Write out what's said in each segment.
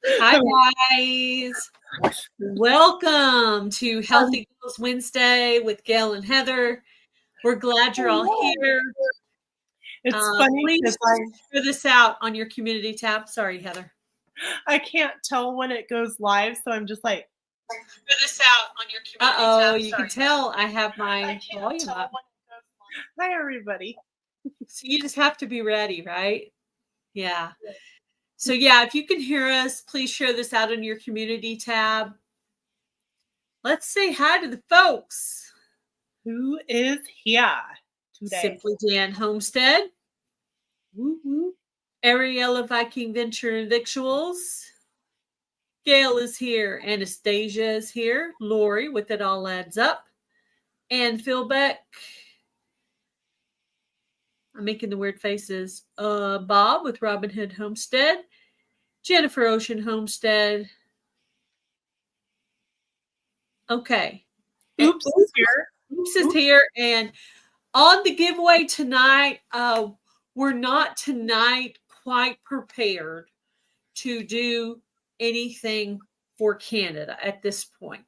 Hi, guys. Welcome to Healthy Girls Wednesday with Gail and Heather. We're glad you're all here. It's funny Please because share this out on your community tab. Sorry, Heather. I can't tell when it goes live, so I'm just like, Share this out on your community tab. You can tell I have my volume up. Hi, everybody. So you just have to be ready, right? Yeah. So yeah, if you can hear us, please share this out on your community tab. Let's say hi to the folks. Who is here today? Simply Dan Homestead. Woo-hoo. Ariella Viking Venture and Victuals. Gail is here. Anastasia is here. Lori with It All Adds Up. And Phil Beck. I'm making the weird faces. Bob with Robin Hood Homestead. Jennifer Ocean Homestead. Okay. Oops is here. Oops is here. And on the giveaway tonight, we're not tonight quite prepared to do anything for Canada at this point.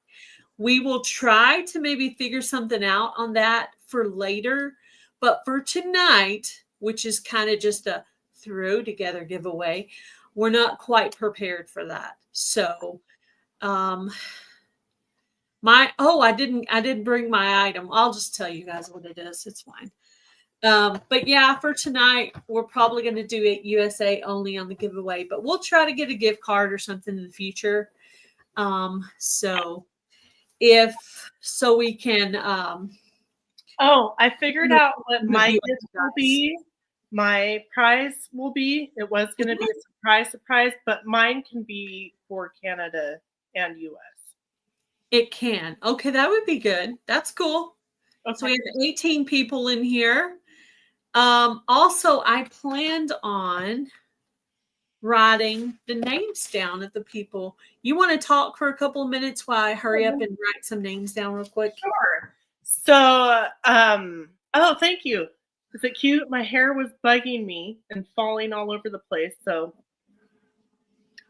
We will try to maybe figure something out on that for later, but for tonight, which is kind of just a throw together giveaway, we're not quite prepared for that. So, I didn't bring my item. I'll just tell you guys what it is. It's fine. But yeah, for tonight, we're probably going to do it USA only on the giveaway, but we'll try to get a gift card or something in the future. So we can. I figured out what my gift will be. My prize will be. It was going to be a surprise, but mine can be for Canada and US. It can. Okay, that would be good. That's cool. Okay. So we have 18 people in here. Also, I planned on writing the names down of the people. You want to talk for a couple of minutes while I hurry up and write some names down real quick? Sure. So, thank you. Is it cute? My hair was bugging me and falling all over the place, so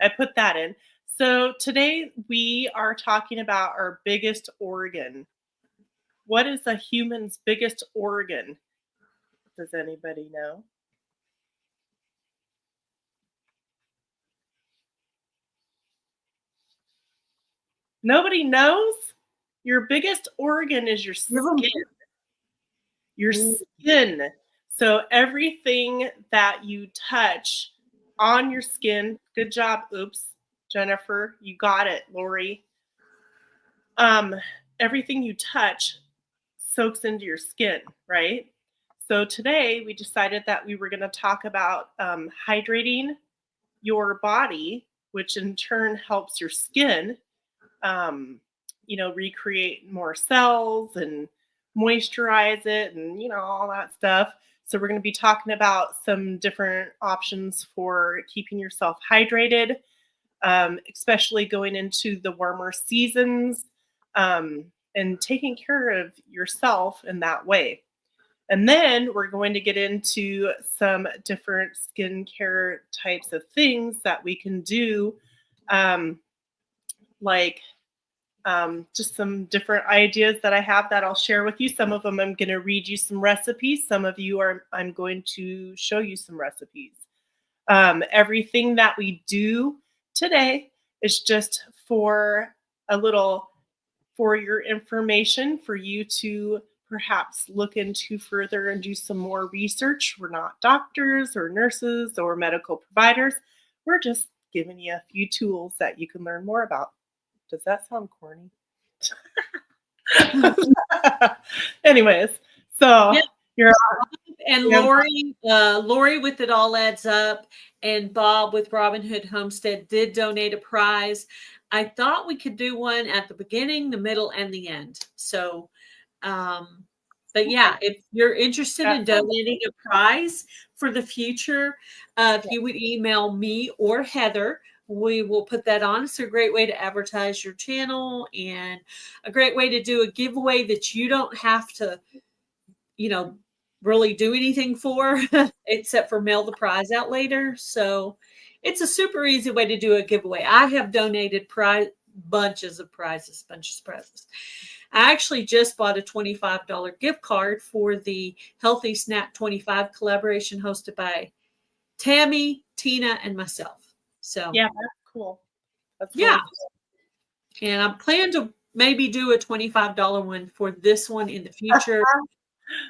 I put that in. So today we are talking about our biggest organ. What is a human's biggest organ? Does anybody know? Nobody knows? Your biggest organ is your skin. Your skin. So everything that you touch on your skin, good job, oops, Jennifer, you got it, Lori. Everything you touch soaks into your skin, right? So today we decided that we were going to talk about hydrating your body, which in turn helps your skin, recreate more cells and moisturize it and, all that stuff. So we're going to be talking about some different options for keeping yourself hydrated, especially going into the warmer seasons, and taking care of yourself in that way. And then we're going to get into some different skincare types of things that we can do, just some different ideas that I have that I'll share with you. Some of them I'm going to read you some recipes. Some of you I'm going to show you some recipes. Everything that we do today is just for your information, for you to perhaps look into further and do some more research. We're not doctors or nurses or medical providers. We're just giving you a few tools that you can learn more about. Does that sound corny? Anyways, so you're and Lori with It All Adds Up, and Bob with Robin Hood Homestead did donate a prize. I thought we could do one at the beginning, the middle, and the end. So, but yeah, if you're interested in donating a prize for the future, if you would email me or Heather, we will put that on. It's a great way to advertise your channel and a great way to do a giveaway that you don't have to, really do anything for except for mail the prize out later. So it's a super easy way to do a giveaway. I have donated bunches of prizes. I actually just bought a $25 gift card for the Healthy Snap 25 collaboration hosted by Tammy, Tina, and myself. So Yeah, that's cool. That's yeah, really cool. and I plan to maybe do a $25 one for this one in the future.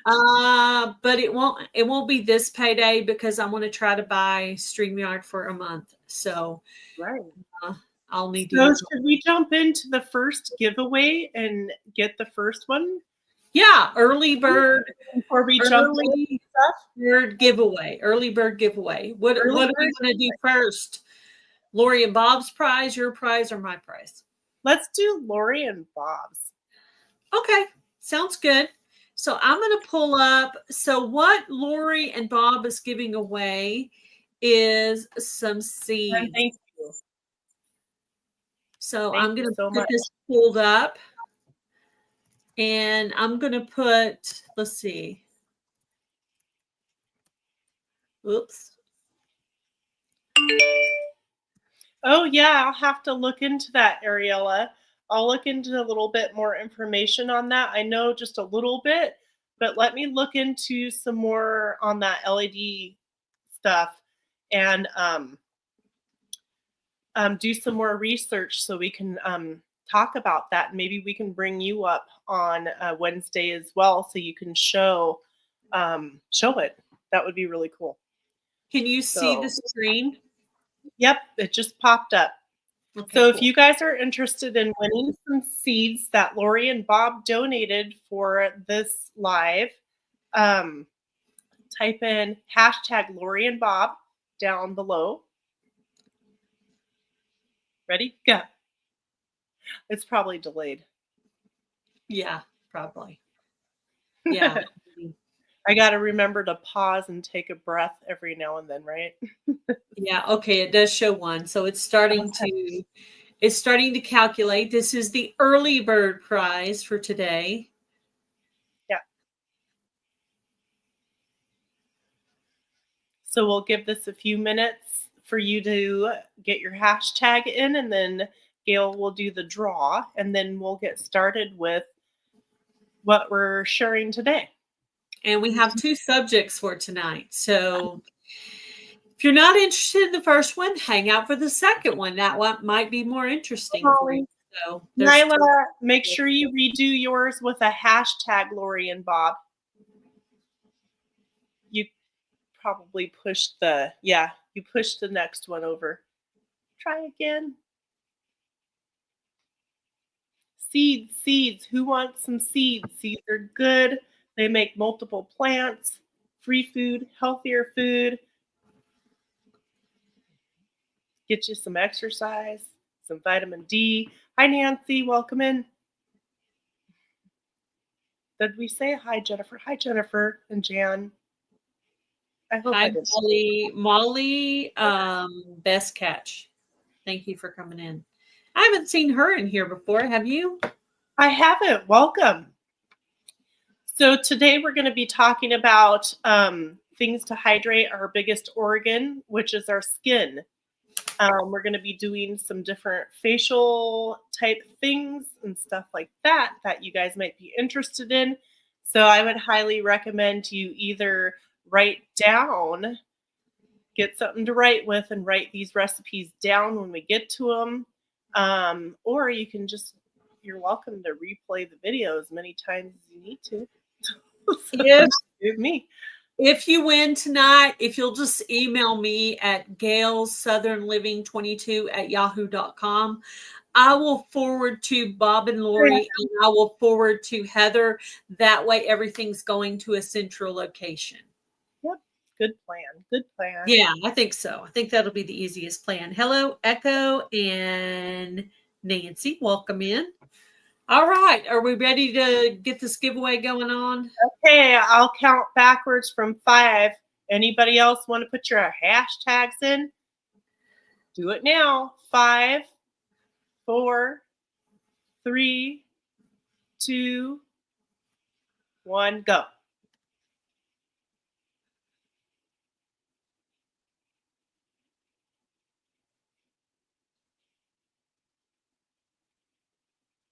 But it won't be this payday because I want to try to buy StreamYard for a month. So Right. I'll need to So use. should we jump into the first giveaway and get the first one? Yeah, early bird Before we jump into stuff? early bird giveaway. What Early do we bird want to do first? Lori and Bob's prize, your prize, or my prize? Let's do Lori and Bob's. Okay, sounds good. So I'm going to pull up. So what Lori and Bob is giving away is some seeds. And thank you. So Thank I'm going you to so get much. this pulled up. And I'm going to put, let's see. Oops. Oh, yeah, I'll have to look into that, Ariella. I'll look into a little bit more information on that. I know just a little bit, but let me look into some more on that LED stuff and do some more research so we can talk about that. Maybe we can bring you up on Wednesday as well so you can show it. That would be really cool. Can you see the screen? Yep, it just popped up. Okay, So cool. if you guys are interested in winning some seeds that Lori and Bob donated for this live, type in hashtag Lori and Bob down below. Ready? Go. It's probably delayed. Yeah, probably. Yeah. I got to remember to pause and take a breath every now and then, right? Yeah, okay, it does show one. So it's starting to calculate. This is the early bird prize for today. Yeah. So we'll give this a few minutes for you to get your hashtag in, and then Gail will do the draw, and then we'll get started with what we're sharing today. And we have two subjects for tonight. So if you're not interested in the first one, hang out for the second one. That one might be more interesting for you. So Nyla, make sure you redo yours with a hashtag Lori and Bob. You probably pushed you pushed the next one over. Try again. Seeds. Who wants some seeds? Seeds are good. They make multiple plants, free food, healthier food. Get you some exercise, some vitamin D. Hi, Nancy. Welcome in. Did we say hi, Jennifer? Hi, Jennifer and Jan. I hope hi, I did. Molly. Best catch. Thank you for coming in. I haven't seen her in here before. Have you? I haven't. Welcome. So today we're going to be talking about things to hydrate our biggest organ, which is our skin. We're going to be doing some different facial type things and stuff like that you guys might be interested in. So I would highly recommend you either write down, get something to write with and write these recipes down when we get to them. Or you can you're welcome to replay the video as many times as you need to. Me. If you win tonight, if you'll just email me at gailsouthernliving22@yahoo.com, I will forward to Bob and Lori, and I will forward to Heather. That way everything's going to a central location. Yep. Good plan. Yeah, I think so. I think that'll be the easiest plan. Hello, Echo and Nancy. Welcome in. All right. Are we ready to get this giveaway going on? Okay, I'll count backwards from 5. Anybody else want to put your hashtags in? Do it now. 5, 4, 3, 2, 1, go.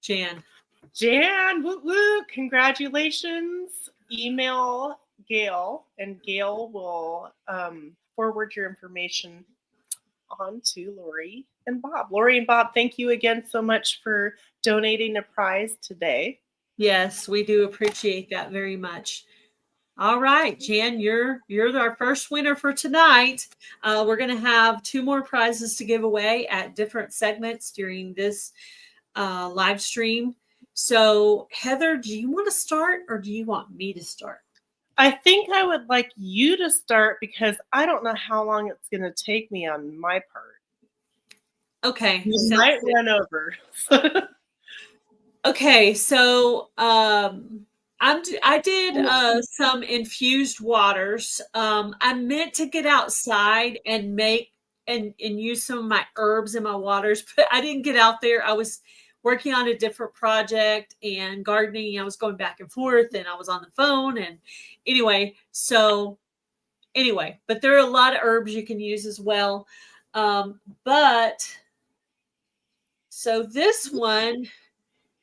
Jan. Jan, woo woo, congratulations. Email Gail, and Gail will forward your information on to Lori and Bob. Lori and Bob, thank you again so much for donating a prize today. Yes, we do appreciate that very much. All right, Jan, you're our first winner for tonight. We're going to have 2 more prizes to give away at different segments during this live stream. So, Heather, do you want to start or do you want me to start? I think I would like you to start because I don't know how long it's going to take me on my part. Okay. You might run over. Okay, so I did some infused waters. I meant to get outside and make and use some of my herbs in my waters, but I didn't get out there. I was working on a different project and gardening. I was going back and forth, and I was on the phone. And anyway, but there are a lot of herbs you can use as well. But so this one.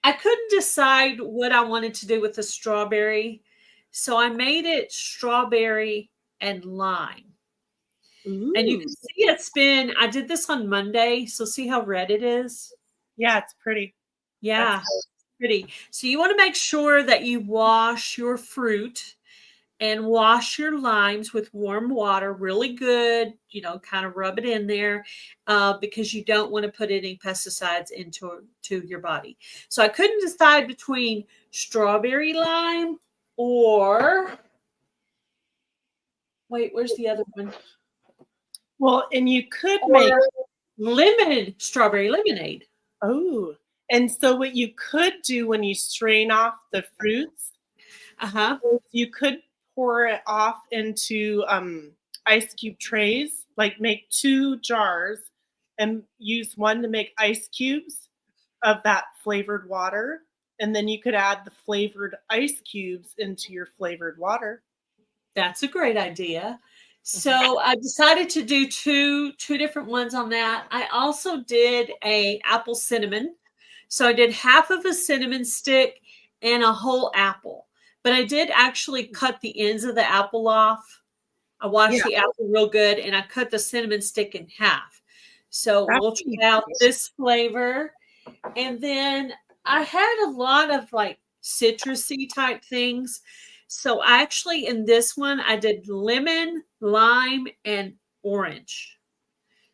I couldn't decide what I wanted to do with the strawberry, so I made it strawberry and lime. Ooh. And you can see I did this on Monday, so see how red it is? Yeah, it's pretty. Yeah, it's pretty. So you want to make sure that you wash your fruit and wash your limes with warm water really good, kind of rub it in there because you don't want to put any pesticides into your body. So I couldn't decide between strawberry lime or wait, where's the other one? Well, and you could make strawberry lemonade. Oh, and so what you could do when you strain off the fruits, you could pour it off into ice cube trays, like make 2 jars and use one to make ice cubes of that flavored water. And then you could add the flavored ice cubes into your flavored water. That's a great idea. So I decided to do two different ones on that. I also did a apple cinnamon. So I did half of a cinnamon stick and a whole apple. But I did actually cut the ends of the apple off. I washed the apple real good and I cut the cinnamon stick in half. So we'll try out this flavor. And then I had a lot of like citrusy type things. So actually in this one, I did lemon, lime, and orange.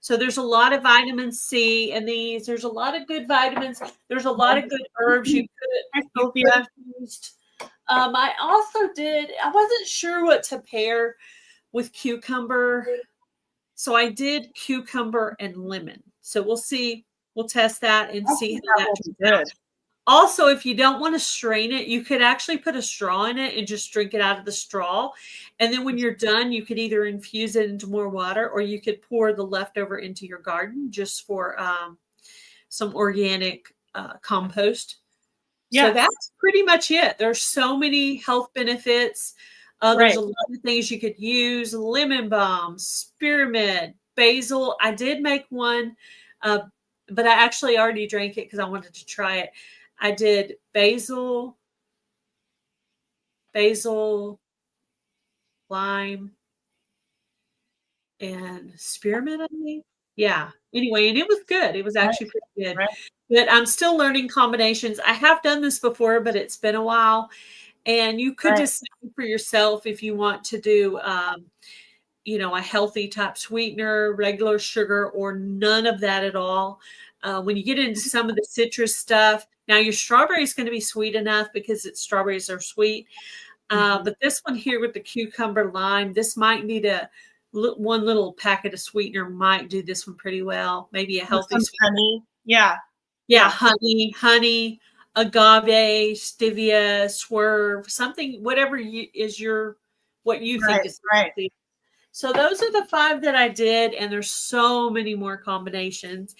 So there's a lot of vitamin C in these. There's a lot of good vitamins. There's a lot of good herbs you could have used. I also I wasn't sure what to pair with cucumber. So I did cucumber and lemon. So we'll see. We'll test that and see how that turns out. Also, if you don't want to strain it, you could actually put a straw in it and just drink it out of the straw. And then when you're done, you could either infuse it into more water or you could pour the leftover into your garden just for some organic compost. Yes. So that's pretty much it. There's so many health benefits. There's a lot of things you could use. Lemon balm, spearmint, basil. I did make one, but I actually already drank it because I wanted to try it. I did basil, lime, and spearmint, I think. Yeah. Anyway, and it was good. It was actually pretty good. Right. But I'm still learning combinations. I have done this before, but it's been a while. And you could decide for yourself if you want to do, a healthy type sweetener, regular sugar, or none of that at all. When you get into some of the citrus stuff, now your strawberry is going to be sweet enough because strawberries are sweet. But this one here with the cucumber lime, this might need one little packet of sweetener might do this one pretty well. Maybe a healthy honey. Yeah. Yeah, honey, agave, stevia, swerve, something, whatever what you think is healthy. So those are the 5 that I did, and there's so many more combinations.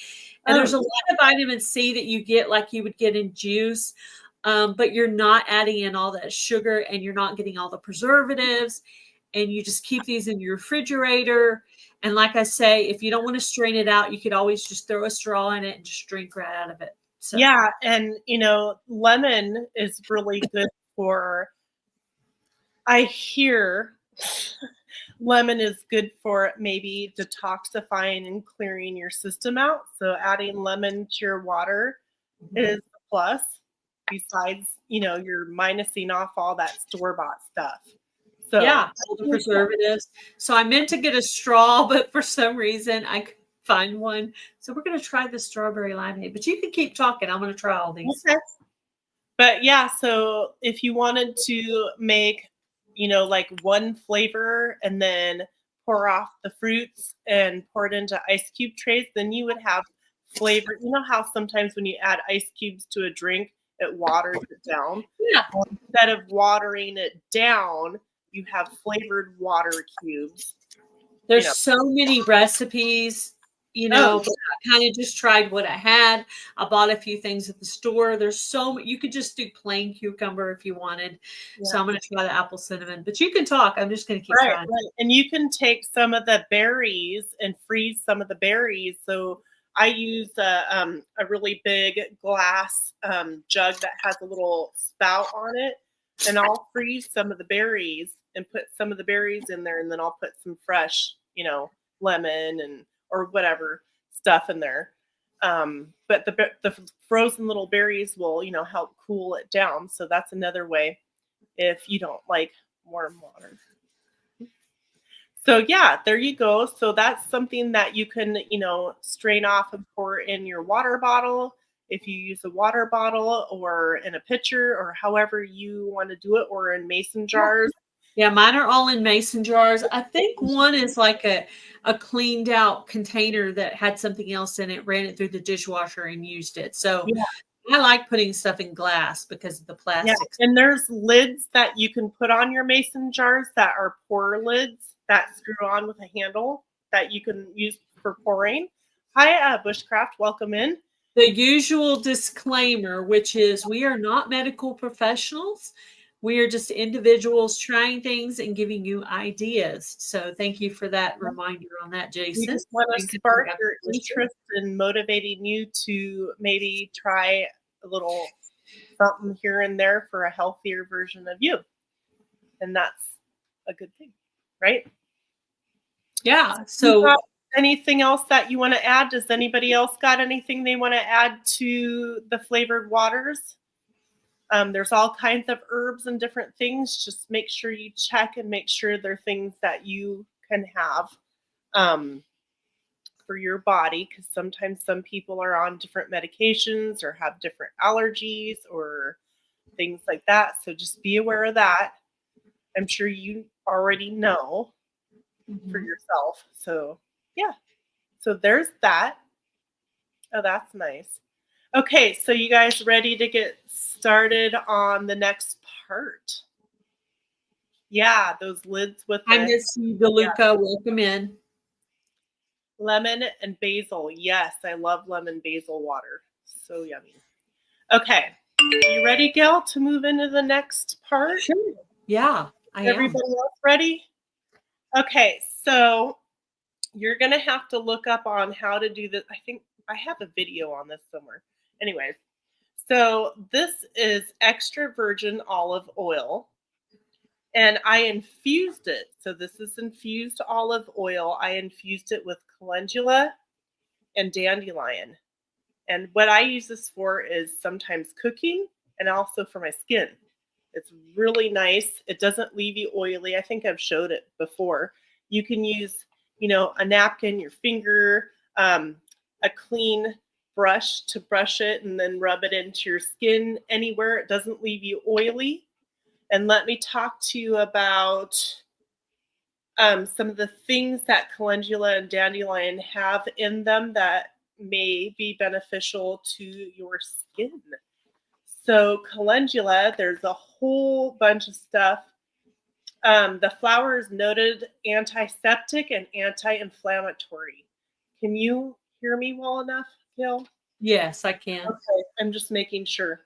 And there's a lot of vitamin C that you get like you would get in juice, but you're not adding in all that sugar and you're not getting all the preservatives. And you just keep these in your refrigerator. And like I say, if you don't want to strain it out, you could always just throw a straw in it and just drink right out of it. So Yeah, and lemon is really good for, I hear lemon is good for maybe detoxifying and clearing your system out. So adding lemon to your water is a plus. Besides, you're minusing off all that store-bought stuff. So yeah, all the preservatives. So I meant to get a straw, but for some reason I couldn't find one. So we're going to try the strawberry limeade. But you can keep talking. I'm going to try all these. okay. But yeah, so if you wanted to make, like one flavor and then pour off the fruits and pour it into ice cube trays, then you would have flavor. You know how sometimes when you add ice cubes to a drink, it waters it down? Yeah. Well, instead of watering it down, you have flavored water cubes. There's so many recipes, Oh, but I kind of just tried what I had. I bought a few things at the store. There's so you could just do plain cucumber if you wanted. So yeah. I'm going to try the apple cinnamon. But you can talk. I'm just going to keep Right, trying. right. And you can take some of the berries and freeze some of the berries. So I use a really big glass jug that has a little spout on it, and I'll freeze some of the berries and put some of the berries in there, and then I'll put some fresh, lemon and or whatever stuff in there. But the frozen little berries will, help cool it down. So that's another way if you don't like warm water. So yeah, there you go. So that's something that you can, strain off and pour in your water bottle if you use a water bottle or in a pitcher or however you want to do it, or in mason jars. Yeah, mine are all in mason jars. I think one is like a cleaned out container that had something else in it, ran it through the dishwasher and used it. So Yeah, I like putting stuff in glass because of the yeah. plastics. And there's lids that you can put on your mason jars that are pour lids that screw on with a handle that you can use for pouring. Hi, Bushcraft. Welcome in. The usual disclaimer, which is we are not medical professionals. We are just individuals trying things and giving you ideas. So thank you for that reminder on that, We Jason. just want to And good spark luck. your interest in motivating you to maybe try a little something here and there for a healthier version of you. And that's a good thing, right? Yeah. You So got anything else that you want to add? Does anybody else got anything they want to add to the flavored waters? There's all kinds of herbs and different things. Just make sure you check and make sure they're things that you can have. For your body, because sometimes some people are on different medications or have different allergies or things like that. So just be aware of that. I'm sure you already know for yourself. So, yeah. So there's that. Oh, that's nice. Okay, so you guys ready to get started on the next part? Yeah, those lids with I the miss you, DeLuca. Welcome in. lemon and basil. Yes, I love lemon basil water. So yummy. Okay. You ready, Gail, to move into the next part? Sure. Yeah, I am. Everybody else ready? Okay, so you're going to have to look up on how to do this. I think I have a video on this somewhere. Anyways, so this is extra virgin olive oil, and I infused it. So this is infused olive oil. I infused it with calendula and dandelion. And what I use this for is sometimes cooking and also for my skin. It's really nice. It doesn't leave you oily. I think I've showed it before. You can use, a napkin, your finger, a clean brush to brush it and then rub it into your skin anywhere. It doesn't leave you oily. And let me talk to you about some of the things that calendula and dandelion have in them that may be beneficial to your skin. So calendula, there's a whole bunch of stuff. The flower is noted antiseptic and anti-inflammatory. Can you hear me well enough, Gil? Yes, I can. Okay, I'm just making sure.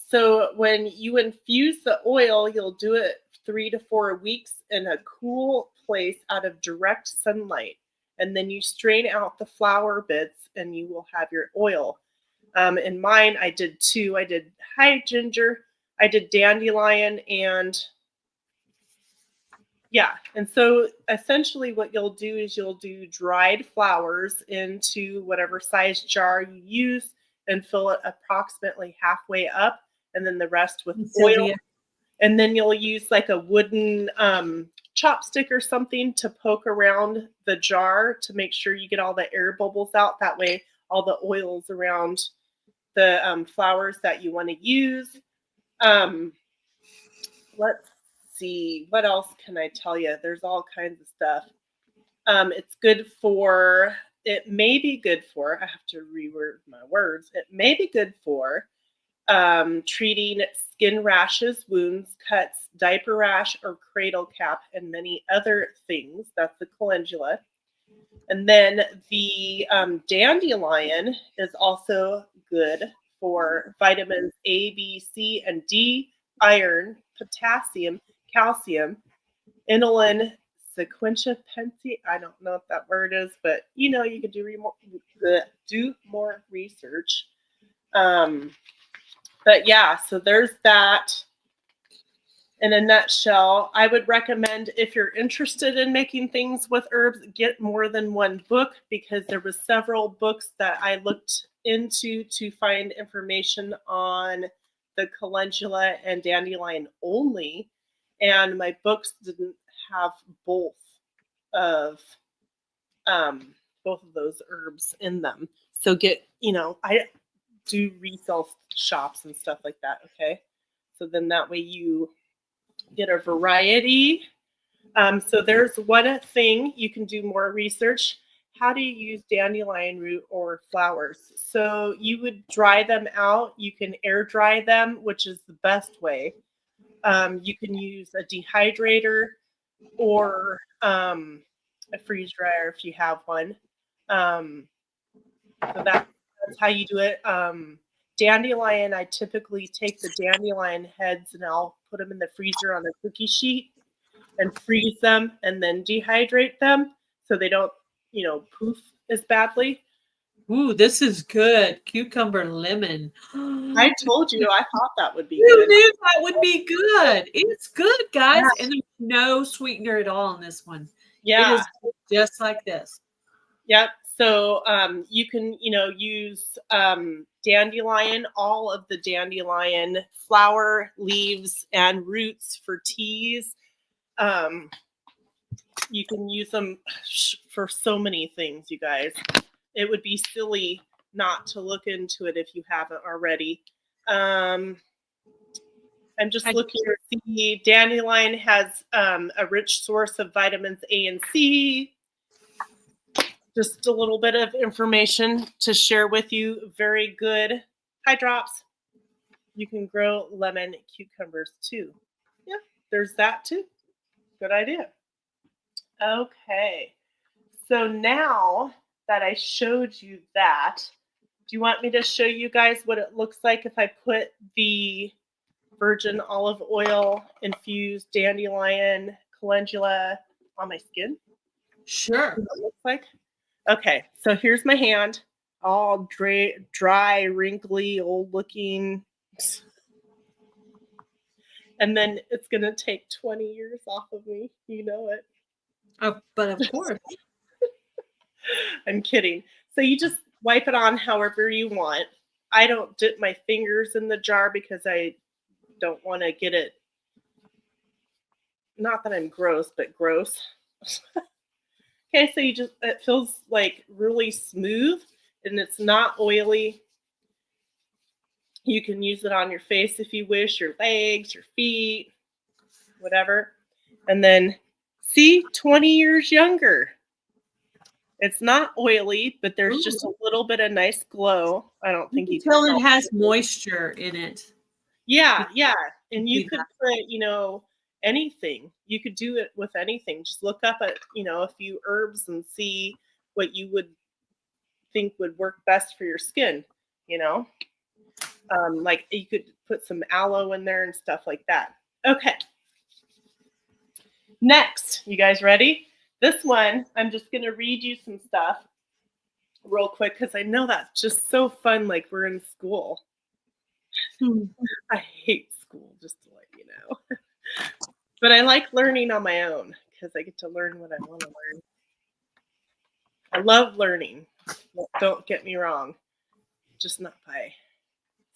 So when you infuse the oil, you'll do it 3 to 4 weeks in a cool place out of direct sunlight. And then you strain out the flower bits and you will have your oil. In mine, I did 2. I did high ginger, I did dandelion, and yeah. And so essentially what you'll do is you'll do dried flowers into whatever size jar you use and fill it approximately halfway up, and then the rest with oil. Sylvia. And then you'll use like a wooden chopstick or something to poke around the jar to make sure you get all the air bubbles out. That way, all the oils around the flowers that you want to use. Um, let's see. What else can I tell you? There's all kinds of stuff. It's good for, it may be good for, I have to reword my words. It may be good for treating skin rashes, wounds, cuts, diaper rash, or cradle cap, and many other things. That's the calendula. And then the dandelion is also good for vitamins A, B, C, and D, iron, potassium, calcium, inulin, sequentia pensi. I don't know what that word is, but you could do more research. But yeah, so there's that. In a nutshell, I would recommend, if you're interested in making things with herbs, get more than one book, because there was several books that I looked into to find information on the calendula and dandelion only, and my books didn't have both of those herbs in them. So I do resell shops and stuff like that. Okay, so then that way you get a variety. So there's one thing you can do more research. How do you use dandelion root or flowers? So you would dry them out. You can air dry them, which is the best way. You can use a dehydrator or a freeze dryer if you have one. So that's how you do it. Dandelion, I typically take the dandelion heads and I'll put them in the freezer on a cookie sheet and freeze them and then dehydrate them so they don't, poof as badly. Ooh, this is good. Cucumber lemon. I told you I thought that would be You good. knew that would be good. It's good, guys. Yeah. And there's no sweetener at all in this one. Yeah. It is just like this. Yep. So you can, use dandelion, all of the dandelion flower, leaves, and roots for teas. You can use them for so many things, you guys. It would be silly not to look into it if you haven't already. I'm just looking to see. Dandelion has a rich source of vitamins A and C. Just a little bit of information to share with you. Very good. Hi, Drops. You can grow lemon cucumbers too. Yeah, there's that too. Good idea. Okay. So now that I showed you that, do you want me to show you guys what it looks like if I put the virgin olive oil infused dandelion calendula on my skin? Sure. What it looks like? Okay, so here's my hand, all dry, wrinkly, old looking. And then it's going to take 20 years off of me. You know it. Oh, but of course. I'm kidding. So you just wipe it on however you want. I don't dip my fingers in the jar because I don't want to get it. Not that I'm gross, but gross. Okay, so it feels like really smooth and it's not oily. You can use it on your face if you wish, your legs, your feet, whatever. And then see, 20 years younger. It's not oily, but there's just a little bit of nice glow. I don't think you can tell it has moisture in it. Yeah. And you could put, anything. You could do it with anything. Just look up at, a few herbs and see what you would think would work best for your skin, like you could put some aloe in there and stuff like that. Okay. Next, you guys ready? This one, I'm just going to read you some stuff. real quick because I know that's just so fun. Like we're in school. I hate school, just to let you know. But I like learning on my own because I get to learn what I want to learn. I love learning. Don't get me wrong. Just not by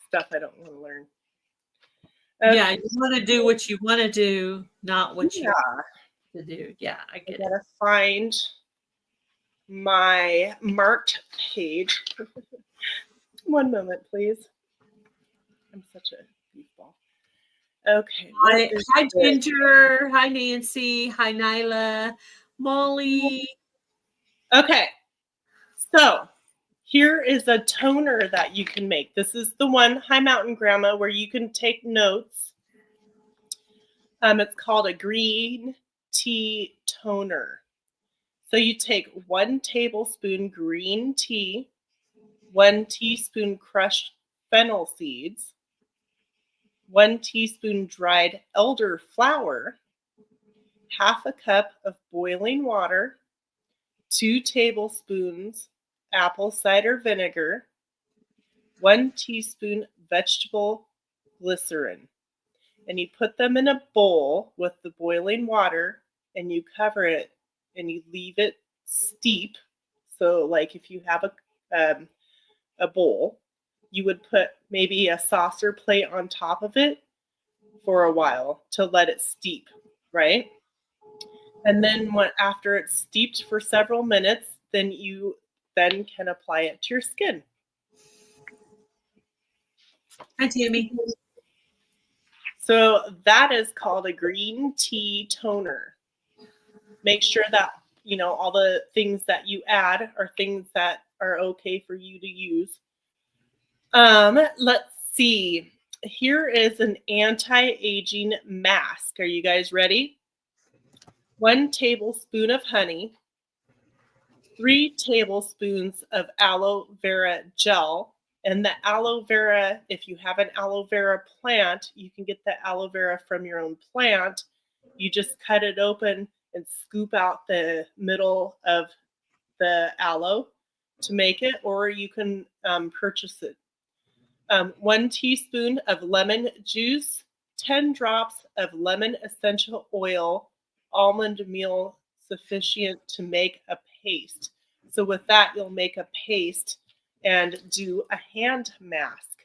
stuff I don't want to learn. Yeah, you want to do what you want to do, not what you Yeah, want to do. Yeah, I I get it. gotta find my marked page. One moment, please. I'm such a goofball. Okay, what Hi, is hi this? Ginger. Hi Nancy. Hi Nyla. Molly. Okay, so here is a toner that you can make. This is the one, High Mountain Grandma, where you can take notes. It's called a green tea toner. So you take 1 tablespoon green tea, 1 teaspoon crushed fennel seeds, 1 teaspoon dried elder flower, half a cup of boiling water, 2 tablespoons apple cider vinegar, 1 teaspoon vegetable glycerin. And you put them in a bowl with the boiling water and you cover it and you leave it steep. So, like if you have a bowl, you would put maybe a saucer plate on top of it for a while to let it steep, right? And then after it's steeped for several minutes, then you then can apply it to your skin. Hi Tammy. So that is called a green tea toner. Make sure that all the things that you add are things that are okay for you to use. Let's see. Here is an anti-aging mask. Are you guys ready? 1 tablespoon of honey, 3 tablespoons of aloe vera gel. And the aloe vera, if you have an aloe vera plant, you can get the aloe vera from your own plant. You just cut it open and scoop out the middle of the aloe to make it, or you can purchase it. 1 teaspoon of lemon juice, 10 drops of lemon essential oil, almond meal sufficient to make a paste. So with that, you'll make a paste and do a hand mask.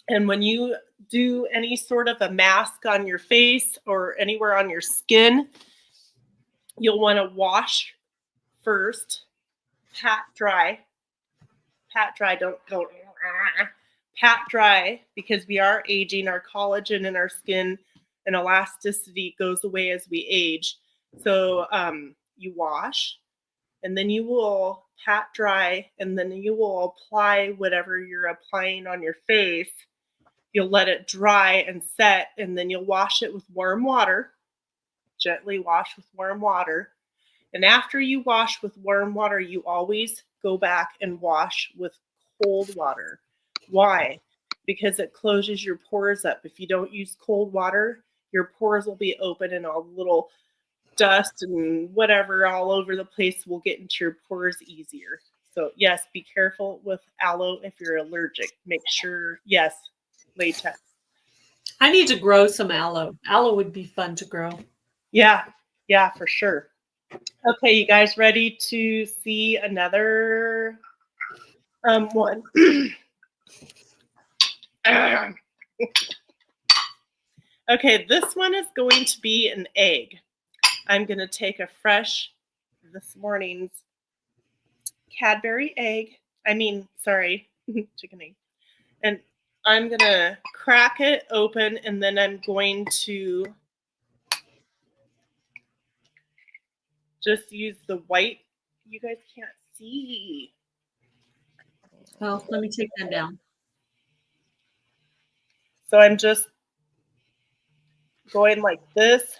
And when you do any sort of a mask on your face or anywhere on your skin, you'll want to wash first, pat dry, don't go, pat dry, because we are aging. Our collagen in our skin and elasticity goes away as we age. So you wash, and then you will pat dry, and then you will apply whatever you're applying on your face. You'll let it dry and set, and then you'll wash it with warm water. Gently wash with warm water. And after you wash with warm water, you always go back and wash with cold water. Why? Because it closes your pores up. If you don't use cold water, your pores will be open and all the little dust and whatever all over the place will get into your pores easier. So yes, be careful with aloe if you're allergic. Make sure, yes, latex. I need to grow some aloe. Aloe would be fun to grow. Yeah, for sure. Okay, you guys ready to see another one? Okay, this one is going to be an egg. I'm going to take a fresh, this morning's Cadbury egg. Chicken egg. And I'm going to crack it open, and then I'm going to just use the white. You guys can't see. Oh, let me take that down. So I'm just going like this.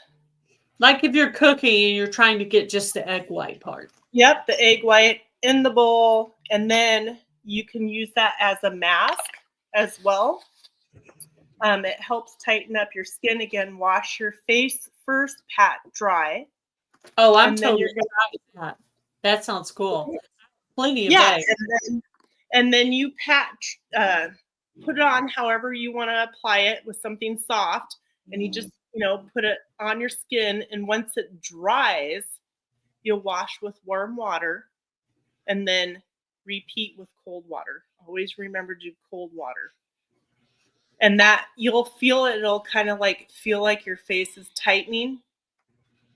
Like if you're cooking and you're trying to get just the egg white part. Yep, the egg white in the bowl, and then you can use that as a mask as well. It helps tighten up your skin. Again, wash your face first, pat dry. Oh, I'm and then totally you're gonna, that. That sounds cool. Plenty of Yeah, days. and then you put it on however you want to apply it with something soft, and you just put it on your skin, and once it dries, you'll wash with warm water, and then repeat with cold water. Always remember to do cold water. And that you'll feel it, it'll kind of like feel like your face is tightening.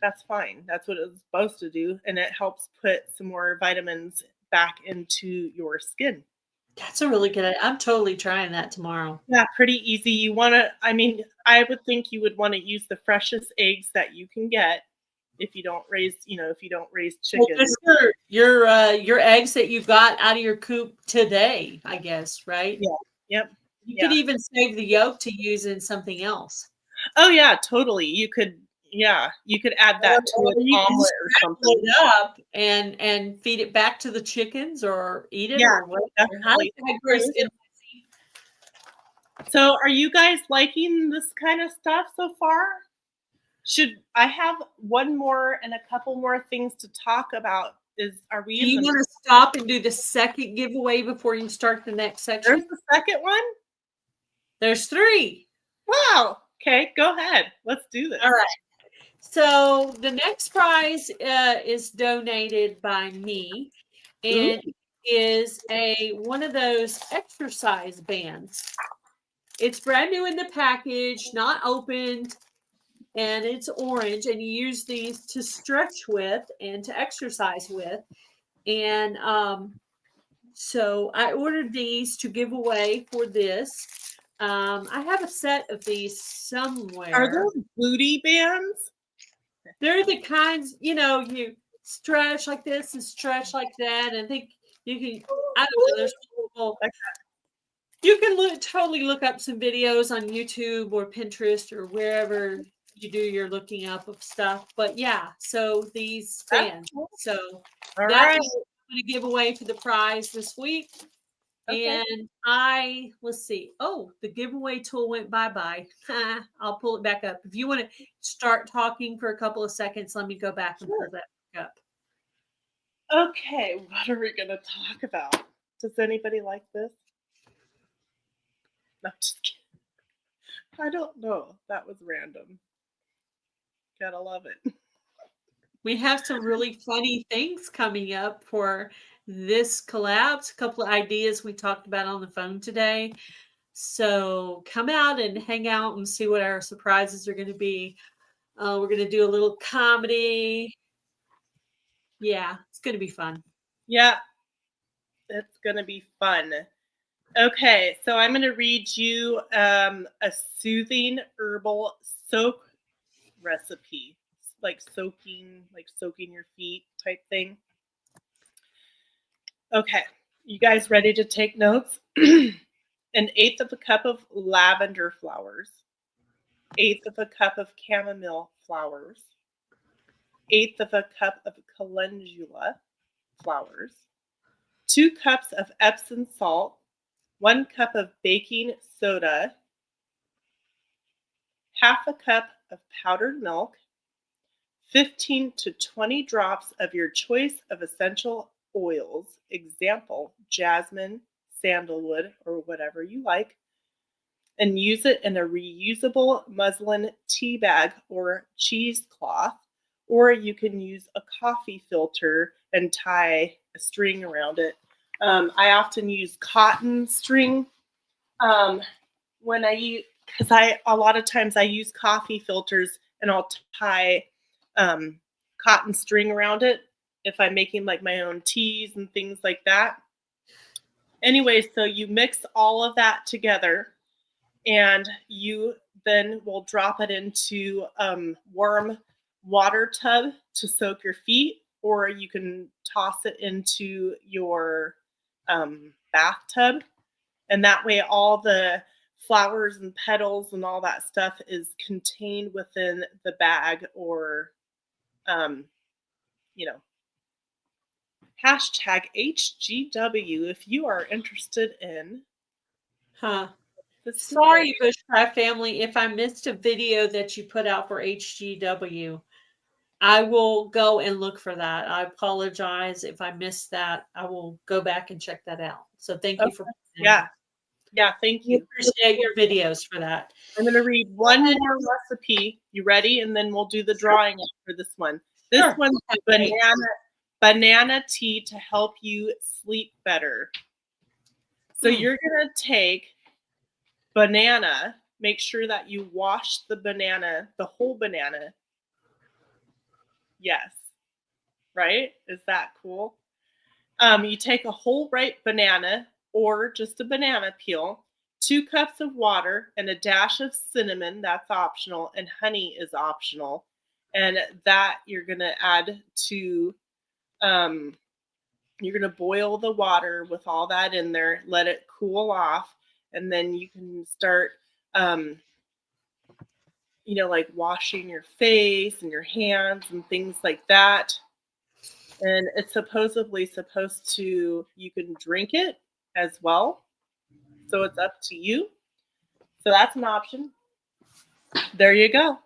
That's fine. That's what it's supposed to do. And it helps put some more vitamins back into your skin. That's a really good idea. I'm totally trying that tomorrow. Yeah, pretty easy. You want to, I mean, I would think you would want to use the freshest eggs that you can get if you don't raise, if you don't raise Well, chickens. just your eggs that you got out of your coop today, I guess, right? Yeah. Yep. You could Yeah. even save the yolk to use in something else. Oh yeah, totally. You could add that to an you can omelet or scramble something. it up and feed it back to the chickens or eat it Yeah, or whatever. definitely. So are you guys liking this kind of stuff so far? Should I have one more and a couple more things to talk about? Are we Do in you the want to stop and do the second giveaway before you start the next There's section? the second one? There's 3. Wow. Okay, go ahead. Let's do this. All right. So the next prize is donated by me, and is one of those exercise bands. It's brand new in the package, not opened, and it's orange. And you use these to stretch with and to exercise with. And so I ordered these to give away for this. I have a set of these somewhere. Are those booty bands? They're the kinds, you stretch like this and stretch like that. And I think you can, I don't know, there's people, you can totally look up some videos on YouTube or Pinterest or wherever you do your looking up of stuff. But yeah, so these bands. Cool. So All that's right. what I'm going to give away for the prize this week. Okay. And let's see. Oh, the giveaway tool went bye-bye. I'll pull it back up. If you want to start talking for a couple of seconds, let me go back and pull that back up. Okay, what are we going to talk about? Does anybody like this? No, just kidding. I don't know. That was random. Gotta love it. We have some really funny things coming up for this collabs. A couple of ideas we talked about on the phone today. So come out and hang out and see what our surprises are going to be. We're going to do a little comedy. Yeah, it's going to be fun. Yeah, it's going to be fun. Okay, so I'm going to read you a soothing herbal soak recipe, like soaking your feet type thing. Okay, you guys ready to take notes? 1/8 of a cup of lavender flowers, 1/8 of a cup of chamomile flowers, 1/8 of a cup of calendula flowers, 2 cups of Epsom salt, 1 cup of baking soda, 1/2 a cup of powdered milk, 15 to 20 drops of your choice of essential oils, example, jasmine, sandalwood, or whatever you like, and use it in a reusable muslin tea bag or cheesecloth, or you can use a coffee filter and tie a string around it. I often use cotton string when because a lot of times I use coffee filters and I'll tie cotton string around it if I'm making like my own teas and things like that. Anyway, so you mix all of that together and you then will drop it into warm water tub to soak your feet, or you can toss it into your bathtub. And that way all the flowers and petals and all that stuff is contained within the bag, or hashtag HGW if you are interested in. Sorry, Bushcraft family, if I missed a video that you put out for HGW. I will go and look for that. I apologize if I missed that. I will go back and check that out. So thank you Okay. for putting that Yeah. out. Yeah. Thank We you. appreciate your videos for that. I'm going to read one more recipe. You ready? And then we'll do the drawing for this one. This Sure. one's Okay. banana tea to help you sleep better. So you're going to take banana. Make sure that you wash the banana, the whole banana. Yes. Right? Is that cool? You take a whole ripe banana or just a banana peel, 2 cups of water, and a dash of cinnamon. That's optional, and honey is optional. And that you're going to add to, you're going to boil the water with all that in there, let it cool off, and then you can start, like washing your face and your hands and things like that. And it's supposedly supposed to, you can drink it as well. So it's up to you. So that's an option. There you go.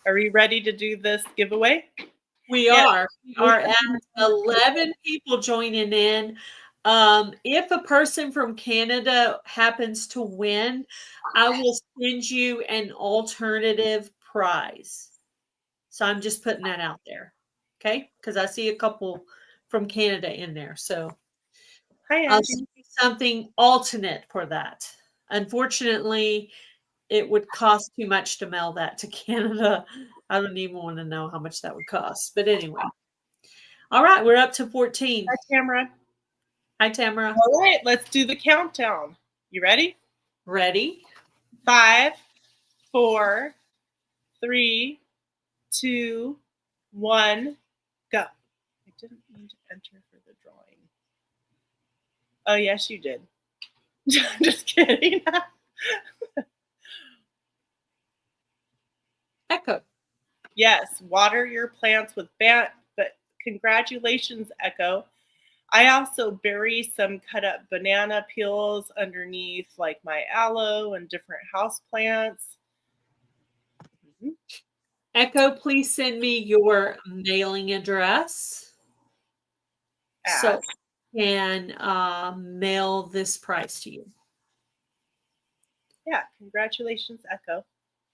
Are we ready to do this giveaway? We are. We are at 11 people joining in. If a person from Canada happens to win, I will send you an alternative prize. So I'm just putting that out there. Okay? Because I see a couple from Canada in there. So Hi, I'll Angie. send you something alternate for that. Unfortunately, it would cost too much to mail that to Canada. I don't even want to know how much that would cost. But anyway. All right, we're up to 14. Hi, Tamara. Hi, Tamara. All right, let's do the countdown. You ready? Ready? 5, 4, 3, 2, 1, go. I didn't mean to enter for the drawing. Oh, yes, you did. Just kidding. Echo. Yes, water your plants with but congratulations, Echo. I also bury some cut up banana peels underneath like my aloe and different house plants. Mm-hmm. Echo, please send me your mailing address so I can mail this prize to you. Yeah, congratulations, Echo.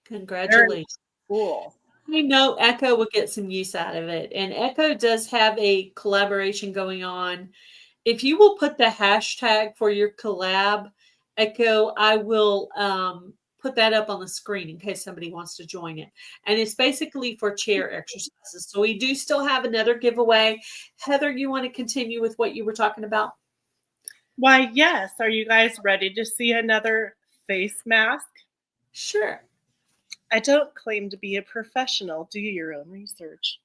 Congratulations. Very cool. I know Echo will get some use out of it. And Echo does have a collaboration going on. If you will put the hashtag for your collab, Echo, I will put that up on the screen in case somebody wants to join it. And it's basically for chair exercises. So we do still have another giveaway. Heather, you want to continue with what you were talking about? Why, yes. Are you guys ready to see another face mask? Sure. I don't claim to be a professional. Do your own research.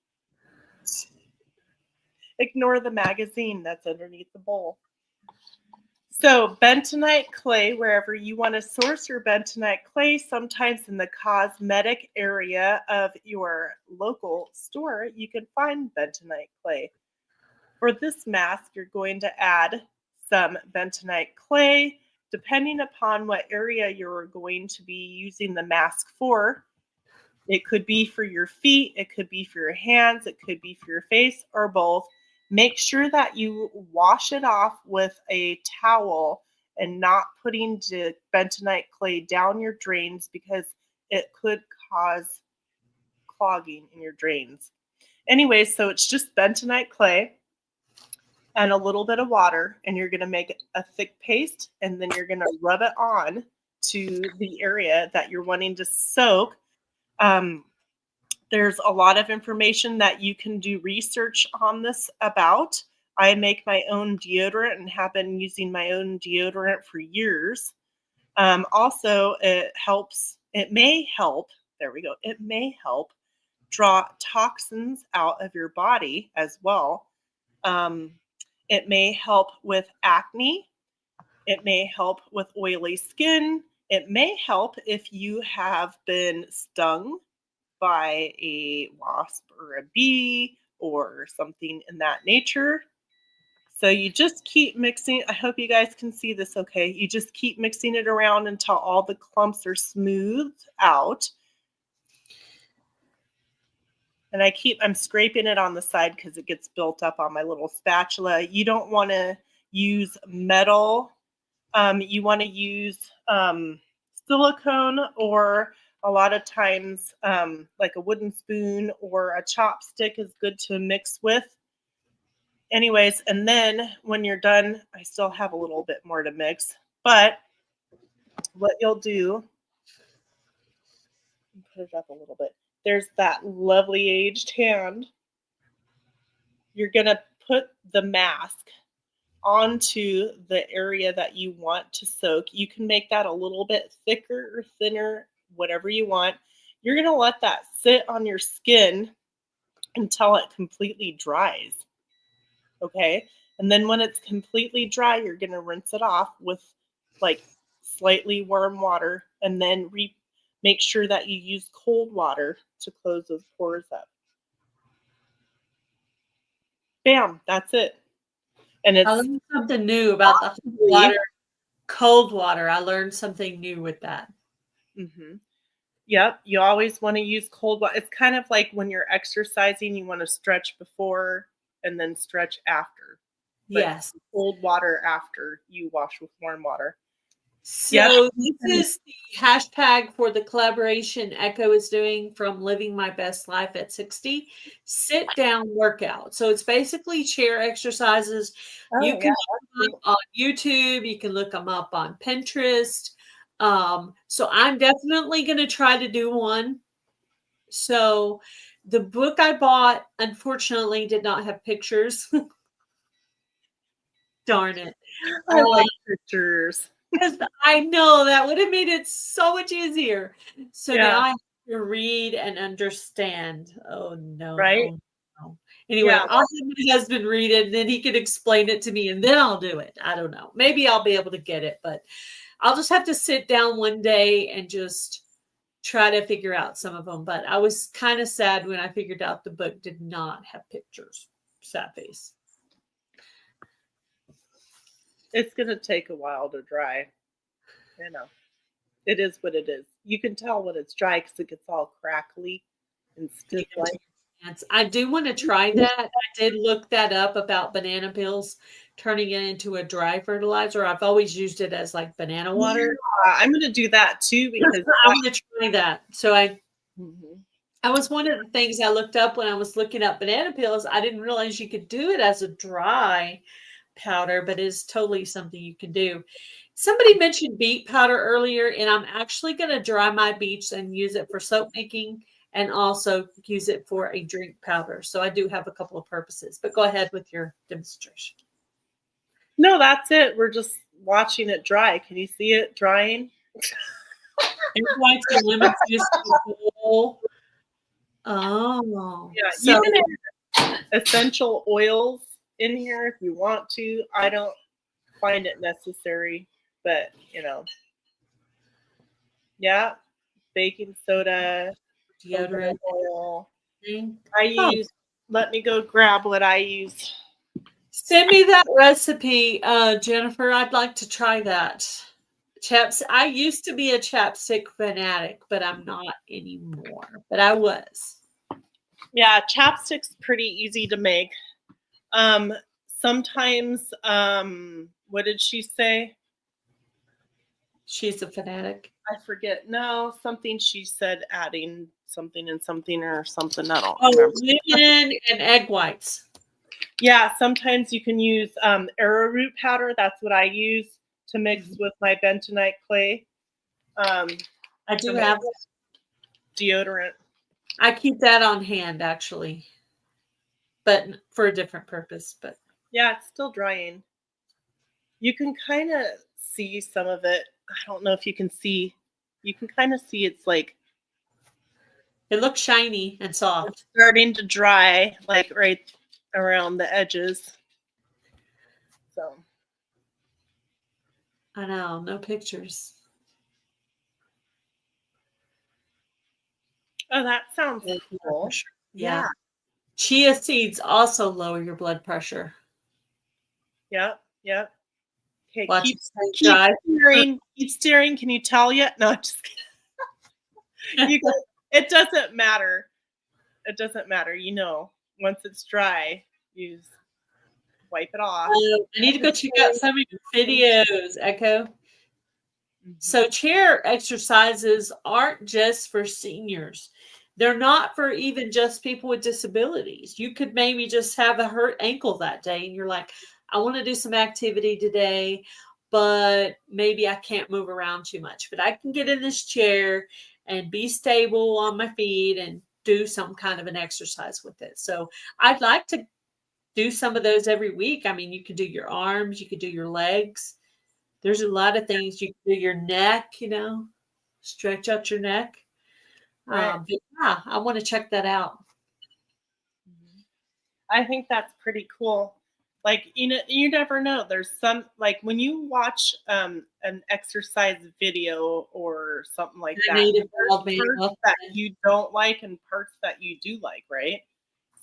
Ignore the magazine that's underneath the bowl. So bentonite clay, wherever you want to source your bentonite clay, sometimes in the cosmetic area of your local store, you can find bentonite clay. For this mask, you're going to add some bentonite clay, depending upon what area you're going to be using the mask for. It could be for your feet, it could be for your hands, it could be for your face, or both. Make sure that you wash it off with a towel and not putting the bentonite clay down your drains because it could cause clogging in your drains. Anyway, so it's just bentonite clay and a little bit of water, and you're going to make a thick paste, and then you're going to rub it on to the area that you're wanting to soak. There's a lot of information that you can do research on this about. I make my own deodorant and have been using my own deodorant for years. Also, it may help draw toxins out of your body as well. It may help with acne. It may help with oily skin. It may help if you have been stung by a wasp or a bee or something in that nature. So you just keep mixing. I hope you guys can see this okay. You just keep mixing it around until all the clumps are smoothed out. And I'm scraping it on the side because it gets built up on my little spatula. You don't want to use metal. You want to use silicone, or a lot of times like a wooden spoon or a chopstick is good to mix with. Anyways, and then when you're done, I still have a little bit more to mix, but what you'll do, put it up a little bit. There's that lovely aged hand. You're going to put the mask onto the area that you want to soak. You can make that a little bit thicker or thinner, whatever you want. You're going to let that sit on your skin until it completely dries. Okay? And then when it's completely dry, you're going to rinse it off with like slightly warm water, and then make sure that you use cold water to close those pores up. Bam, that's it. And I it's learned something new about the water, cold water. I learned something new with that. Mm-hmm. Yep, you always want to use cold water. It's kind of like when you're exercising, you want to stretch before and then stretch after. But Yes. cold water after you wash with warm water. So this is the hashtag for the collaboration Echo is doing from Living My Best Life at 60. Sit down workout. So it's basically chair exercises. You can look them up on YouTube. You can look them up on Pinterest. So I'm definitely going to try to do one. So the book I bought, unfortunately, did not have pictures. Darn it. I like pictures. I know that would have made it so much easier. So Yeah. now I have to read and understand. Oh no. Right? Oh, no. Anyway, Yeah. I'll have my husband read it and then he can explain it to me and then I'll do it. I don't know. Maybe I'll be able to get it, but I'll just have to sit down one day and just try to figure out some of them. But I was kind of sad when I figured out the book did not have pictures. Sad face. It's going to take a while to dry. You know, it is what it is. You can tell when it's dry because it gets all crackly and stiff. I do want to try that. I did look that up about banana peels turning it into a dry fertilizer. I've always used it as like banana water. Yeah, I'm going to do that too because I want to try that. So I was one of the things I looked up when I was looking up banana peels. I didn't realize you could do it as a dry powder, but it's totally something you can do. Somebody mentioned beet powder earlier, and I'm actually going to dry my beets and use it for soap making and also use it for a drink powder. So I do have a couple of purposes, but go ahead with your demonstration. No, that's it. We're just watching it dry. Can you see it drying? White lemon juice. Oh, yeah. So you can add essential oils in here if you want to. I don't find it necessary, but yeah, baking soda, deodorant oil. thing. Let me go grab what I use. Send me that recipe, Jennifer. I'd like to try that. I used to be a chapstick fanatic, but I'm not anymore. But I was. Yeah, chapstick's pretty easy to make. Sometimes, what did she say? She's a fanatic. I forget. No, something she said, adding something and something or something. I don't remember. Lemon and egg whites. Yeah, sometimes you can use arrowroot powder. That's what I use to mix with my bentonite clay. I do have deodorant. I keep that on hand, actually, but for a different purpose. But yeah, it's still drying. You can kind of see some of it. I don't know if you can see. You can kind of see it's like it looks shiny and soft. It's starting to dry, like right around the edges. So I know, no pictures. Oh, that sounds cool. Yeah. Chia seeds also lower your blood pressure. Yep. Okay, keep steering. Keep steering. Can you tell yet? No, just kidding. It doesn't matter. it doesn't matter. Once it's dry, you just wipe it off. I need to go check out some of your videos, Echo. So chair exercises aren't just for seniors. They're not for even just people with disabilities. You could maybe just have a hurt ankle that day and you're like, I want to do some activity today, but maybe I can't move around too much. But I can get in this chair and be stable on my feet and do some kind of an exercise with it. So I'd like to do some of those every week. I mean, you could do your arms, you could do your legs. There's a lot of things you can do. Your neck, stretch out your neck. Right. But yeah, I want to check that out. I think that's pretty cool. Like, you never know. There's some, like, when you watch an exercise video or something like that, Native there's wild man. parts that you don't like and parts that you do like, right?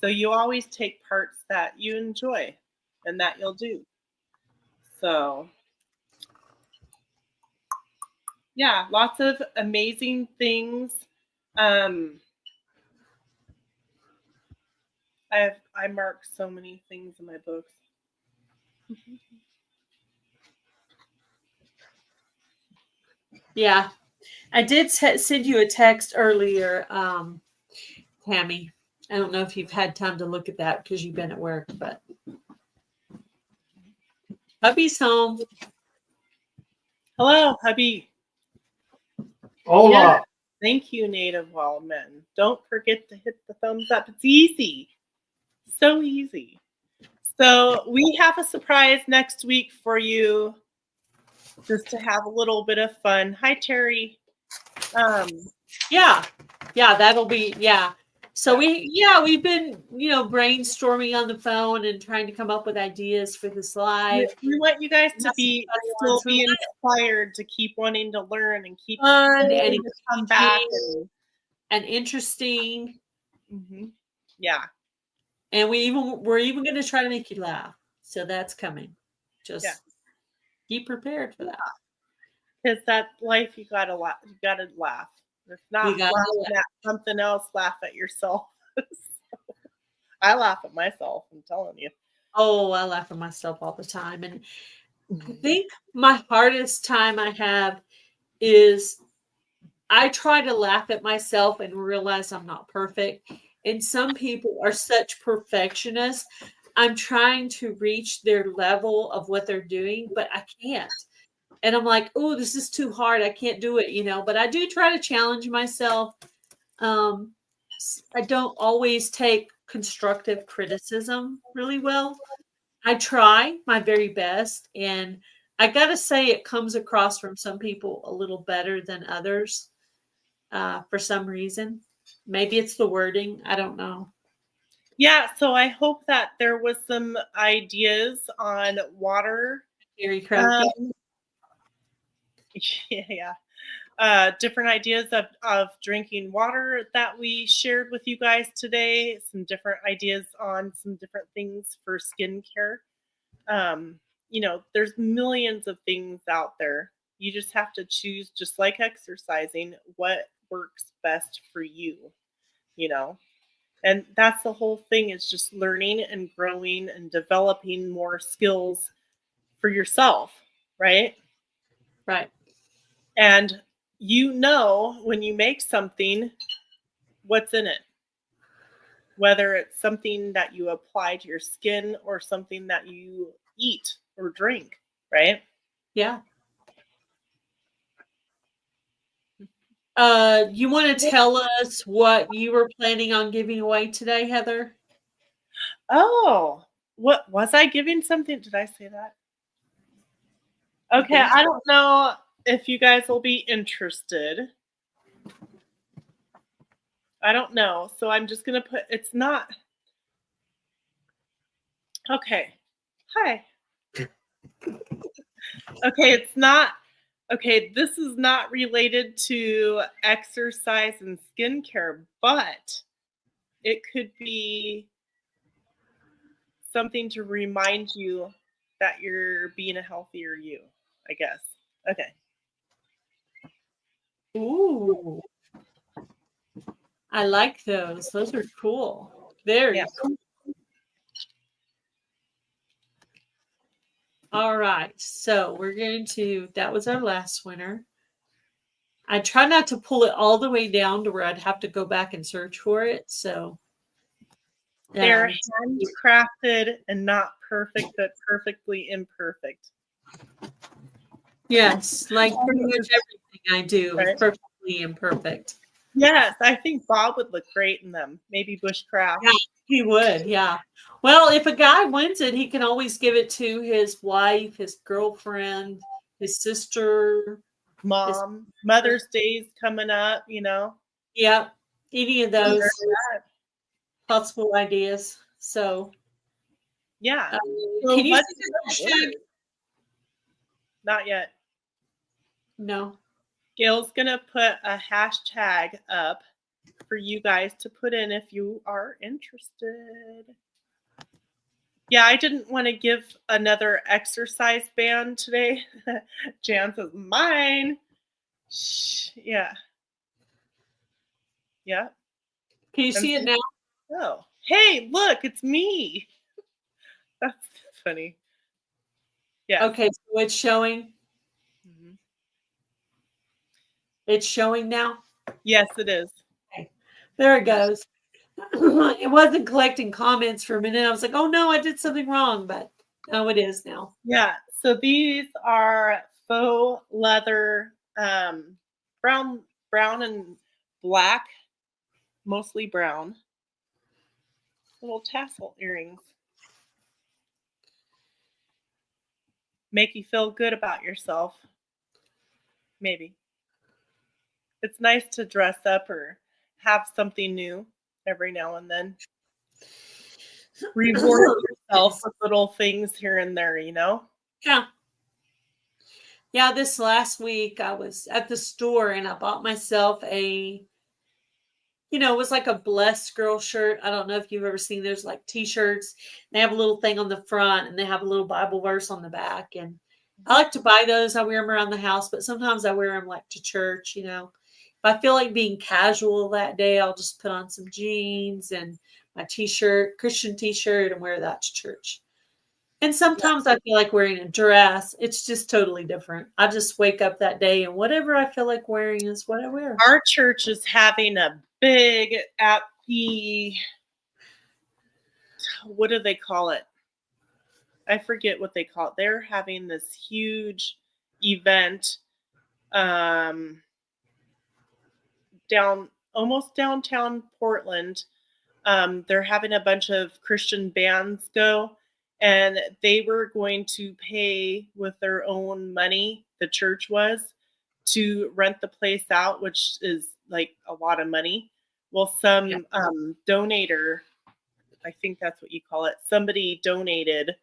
So you always take parts that you enjoy and that you'll do. So yeah, lots of amazing things. I marked so many things in my books. Yeah, I did send you a text earlier, Tammy. I don't know if you've had time to look at that because you've been at work, but hubby's home. Hello, hubby. Hola. Yeah. Thank you, Native Wild Men. Don't forget to hit the thumbs up. It's easy. So easy. So we have a surprise next week for you just to have a little bit of fun. Hi, Terry. Yeah, that'll be, yeah. So we've been, brainstorming on the phone and trying to come up with ideas for this live. We want you guys to still be inspired to keep wanting to learn and keep fun and to come back and interesting. Mm-hmm. Yeah. And we're even going to try to make you laugh. So that's coming. Just be prepared for that. Because that life, you gotta laugh. You gotta laugh. If not laughing at something else, laugh at yourself. I laugh at myself, I'm telling you. Oh, I laugh at myself all the time. And I think my hardest time I have is I try to laugh at myself and realize I'm not perfect. And some people are such perfectionists. I'm trying to reach their level of what they're doing, but I can't. And I'm like, oh, this is too hard. I can't do it, but I do try to challenge myself. I don't always take constructive criticism really well. I try my very best. And I got to say, it comes across from some people a little better than others for some reason. Maybe it's the wording. I don't know. Yeah, so I hope that there was some ideas on water. Very cranky. Yeah. Different ideas of drinking water that we shared with you guys today. Some different ideas on some different things for skincare. There's millions of things out there. You just have to choose, just like exercising, what works best for you, And that's the whole thing, is just learning and growing and developing more skills for yourself, right? Right. And when you make something, what's in it. Whether it's something that you apply to your skin or something that you eat or drink, right? Yeah. You want to tell us what you were planning on giving away today, Heather? Oh, what was I giving something? Did I say that? Okay, I don't know if you guys will be interested. I don't know. So I'm just going to put, it's not. Okay. Hi. Okay, it's not. Okay, this is not related to exercise and skincare, but it could be something to remind you that you're being a healthier you, I guess. Okay. Ooh. I like those. Those are cool. Very Yeah. cool. All right. So we're going to, that was our last winner. I try not to pull it all the way down to where I'd have to go back and search for it. So They're handcrafted and not perfect, but perfectly imperfect. yes, like pretty much everything I do is Right? perfectly imperfect. Yes, I think Bob would look great in them. Maybe bushcraft. Yeah, he would. Yeah. Well, if a guy wins it, he can always give it to his wife, his girlfriend, his sister, his Mom, Mother's Day's coming up, you know. yeah, any of So those there's that. possible ideas. So, Yeah. uh, So can you let's see do the some hashtag? orders. Not yet. No. Gail's gonna put a hashtag up for you guys to put in if you are interested. Yeah, I didn't want to give another exercise band today. Jan says, mine. Shh. Yeah. Yeah. Can you And see it now? oh, hey, look, it's me. That's funny. Yeah. Okay, so it's showing. Mhm. It's showing now. Yes, it is. Okay. There it goes. It wasn't collecting comments for a minute. I was like, oh no, I did something wrong, but no, it is now. Yeah. So these are faux leather, brown and black, mostly brown, little tassel earrings. Make you feel good about yourself. Maybe. It's nice to dress up or have something new every now and then. Reward yourself with little things here and there, you know? Yeah. Yeah, this last week I was at the store and I bought myself it was like a blessed girl shirt. I don't know if you've ever seen those like t-shirts. They have a little thing on the front and they have a little Bible verse on the back. And I like to buy those. I wear them around the house, but sometimes I wear them like to church. If I feel like being casual that day, I'll just put on some jeans and my t-shirt, Christian t-shirt, and wear that to church. And sometimes I feel like wearing a dress. It's just totally different. I just wake up that day and whatever I feel like wearing is what I wear. Our church is having a big at the what do they call it? I forget what they call it. They're having this huge event um almost downtown Portland. They're having a bunch of Christian bands go, and they were going to pay with their own money, the church was, to rent the place out, which is like a lot of money. Well, some donator, I think that's what you call it, somebody donated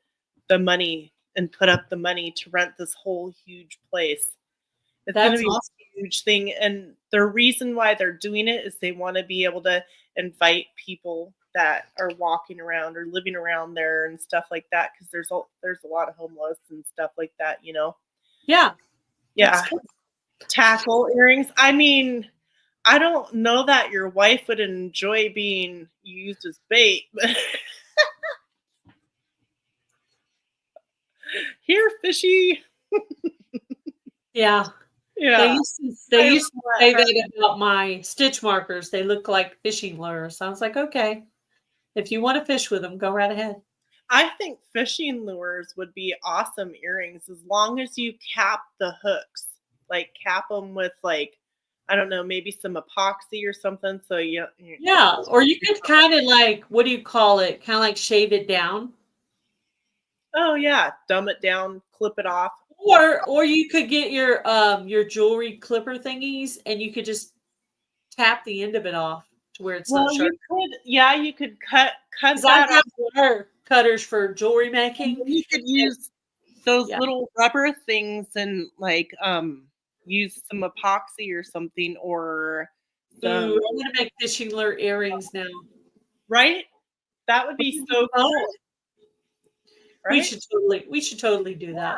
the money and put up the money to rent this whole huge place. It's going to be Awesome. a huge thing. And the reason why they're doing it is they want to be able to invite people that are walking around or living around there and stuff like that. Because there's a lot of homeless and stuff like that, you know? Yeah. Yeah. Tackle earrings. I mean, I don't know that your wife would enjoy being used as bait, but here, fishy. Yeah. Yeah. They used to say that about my stitch markers. They look like fishing lures. I was like, okay, if you want to fish with them, go right ahead. I think fishing lures would be awesome earrings as long as you cap the hooks. Like cap them with like, I don't know, maybe some epoxy or something. So Yeah. Or you could kind of like, what do you call it? Kind of like shave it down. Oh yeah, dumb it down, clip it off. Or you could get your jewelry clipper thingies and you could just tap the end of it off to where it's Well, not sharp. you could cut Because I that have off. wire cutters for jewelry And making. then you could use those Yeah. little rubber things and like use some epoxy or something or Ooh, I some want to make fishing lure earrings now. right? That would be so cool. We Right? should totally do that.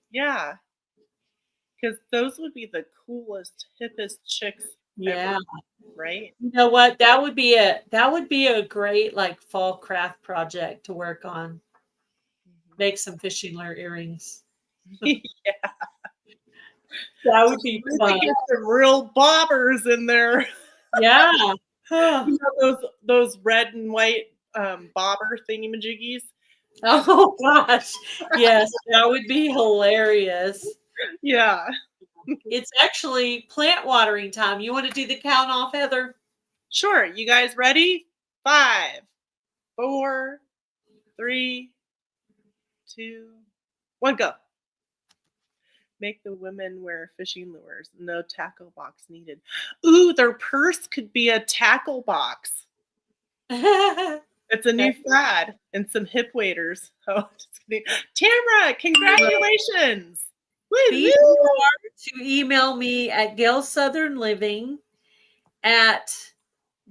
Yeah. Because those would be the coolest, hippest chicks Yeah. Right? You know what? That would be a great like fall craft project to work on. Make some fishing lure earrings. Yeah. That would be fun. Really get some real bobbers in there. Yeah. Huh. You know those red and white bobber thingamajiggies? Oh gosh. Yes, that would be hilarious. Yeah. It's actually plant watering time. You want to do the count off, Heather? Sure. You guys ready? 5, 4, 3, 2, 1, go. Make the women wear fishing lures. No tackle box needed. Ooh, their purse could be a tackle box. It's a new fad. And some hip waders. Oh, just kidding. Tamara, congratulations. Be sure to email me at Gail Southern Living at